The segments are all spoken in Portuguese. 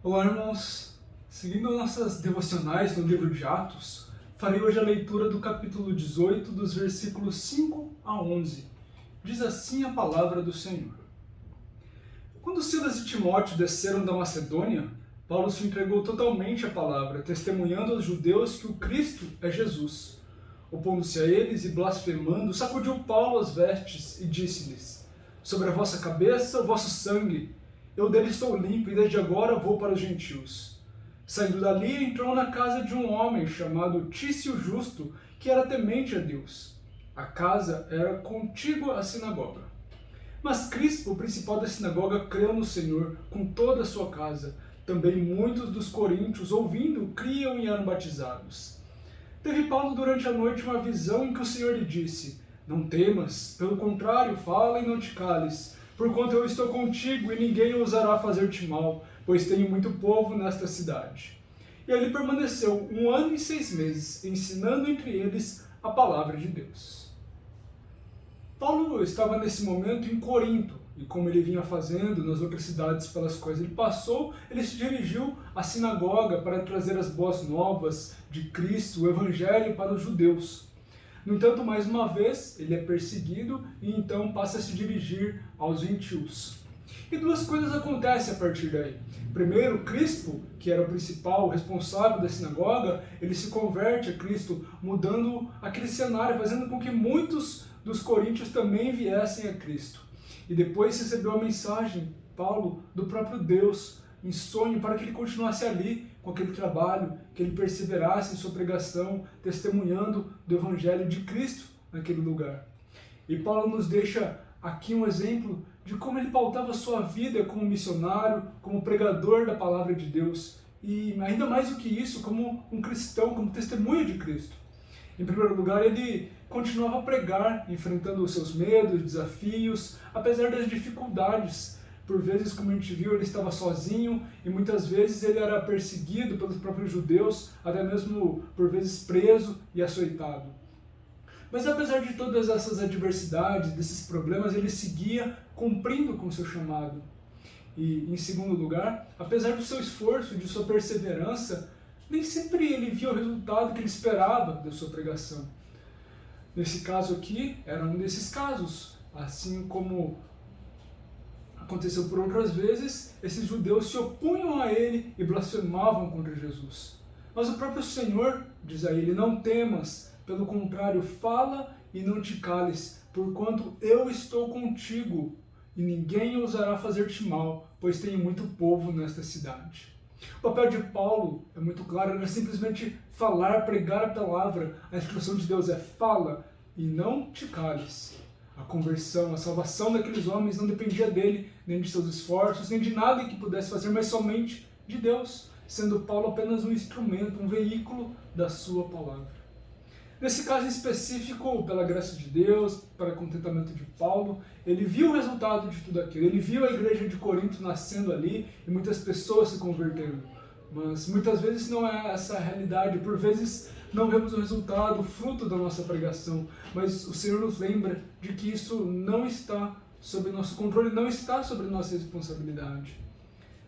Olá, irmãos. Seguindo nossas devocionais no livro de Atos, farei hoje a leitura do capítulo 18, dos versículos 5 a 11. Diz assim a palavra do Senhor. Quando Silas e Timóteo desceram da Macedônia, Paulo se entregou totalmente à palavra, testemunhando aos judeus que o Cristo é Jesus. Opondo-se a eles e blasfemando, sacudiu Paulo as vestes e disse-lhes: Sobre a vossa cabeça o vosso sangue, eu dele estou limpo e desde agora vou para os gentios. Saindo dali, entrou na casa de um homem chamado Tício Justo, que era temente a Deus. A casa era contígua à sinagoga. Mas Crispo, o principal da sinagoga, creu no Senhor com toda a sua casa. Também muitos dos coríntios, ouvindo, criam e eram batizados. Teve Paulo durante a noite uma visão em que o Senhor lhe disse: Não temas, pelo contrário, fala e não te cales, porquanto eu estou contigo e ninguém ousará fazer-te mal, pois tenho muito povo nesta cidade. E ali permaneceu 1 ano e 6 meses, ensinando entre eles a palavra de Deus. Paulo estava nesse momento em Corinto, e como ele vinha fazendo nas outras cidades pelas quais ele passou, ele se dirigiu à sinagoga para trazer as boas novas de Cristo, o Evangelho para os judeus. No entanto, mais uma vez, ele é perseguido e então passa a se dirigir aos gentios. E duas coisas acontecem a partir daí. Primeiro, Crispo, que era o principal, o responsável da sinagoga, ele se converte a Cristo, mudando aquele cenário, fazendo com que muitos dos coríntios também viessem a Cristo. E depois recebeu a mensagem, Paulo, do próprio Deus, em sonho, para que ele continuasse ali com aquele trabalho, que ele perseverasse em sua pregação, testemunhando do Evangelho de Cristo naquele lugar. E Paulo nos deixa aqui um exemplo de como ele pautava sua vida como missionário, como pregador da palavra de Deus, e ainda mais do que isso, como um cristão, como testemunha de Cristo. Em primeiro lugar, ele continuava a pregar, enfrentando os seus medos, desafios, apesar das dificuldades. Por vezes, como a gente viu, ele estava sozinho e muitas vezes ele era perseguido pelos próprios judeus, até mesmo por vezes preso e açoitado. Mas apesar de todas essas adversidades, desses problemas, ele seguia cumprindo com o seu chamado. E, em segundo lugar, apesar do seu esforço e de sua perseverança, nem sempre ele via o resultado que ele esperava da sua pregação. Nesse caso aqui, era um desses casos. Assim como aconteceu por outras vezes, esses judeus se opunham a ele e blasfemavam contra Jesus. Mas o próprio Senhor diz a ele: Não temas, pelo contrário, fala e não te cales, porquanto eu estou contigo, e ninguém ousará fazer-te mal, pois tenho muito povo nesta cidade. O papel de Paulo é muito claro, era simplesmente falar, pregar a palavra. A instrução de Deus é: fala e não te cales. A conversão, a salvação daqueles homens não dependia dele, nem de seus esforços, nem de nada que pudesse fazer, mas somente de Deus, sendo Paulo apenas um instrumento, um veículo da sua palavra. Nesse caso específico, pela graça de Deus, para contentamento de Paulo, ele viu o resultado de tudo aquilo. Ele viu a igreja de Corinto nascendo ali e muitas pessoas se convertendo. Mas muitas vezes não é essa a realidade. Por vezes não vemos o resultado, o fruto da nossa pregação. Mas o Senhor nos lembra de que isso não está sob nosso controle, não está sobre nossa responsabilidade.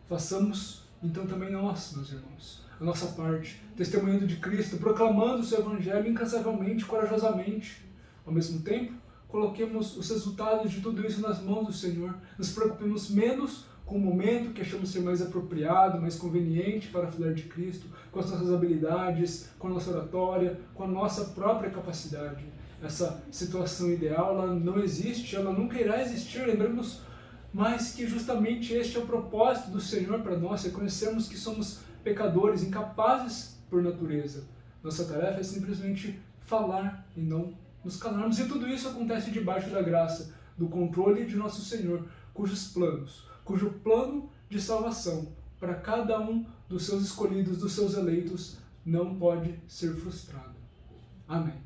Façamos então também nós, meus irmãos, a nossa parte, testemunhando de Cristo, proclamando o seu Evangelho incansavelmente, corajosamente. Ao mesmo tempo, coloquemos os resultados de tudo isso nas mãos do Senhor, nos preocupemos menos com o momento que achamos ser mais apropriado, mais conveniente para falar de Cristo, com as nossas habilidades, com a nossa oratória, com a nossa própria capacidade. Essa situação ideal, ela não existe, ela nunca irá existir, lembramos, mas que justamente este é o propósito do Senhor para nós, reconhecermos que somos pecadores, incapazes por natureza. Nossa tarefa é simplesmente falar e não nos calarmos. E tudo isso acontece debaixo da graça, do controle de nosso Senhor, cujo plano de salvação para cada um dos seus escolhidos, dos seus eleitos, não pode ser frustrado. Amém.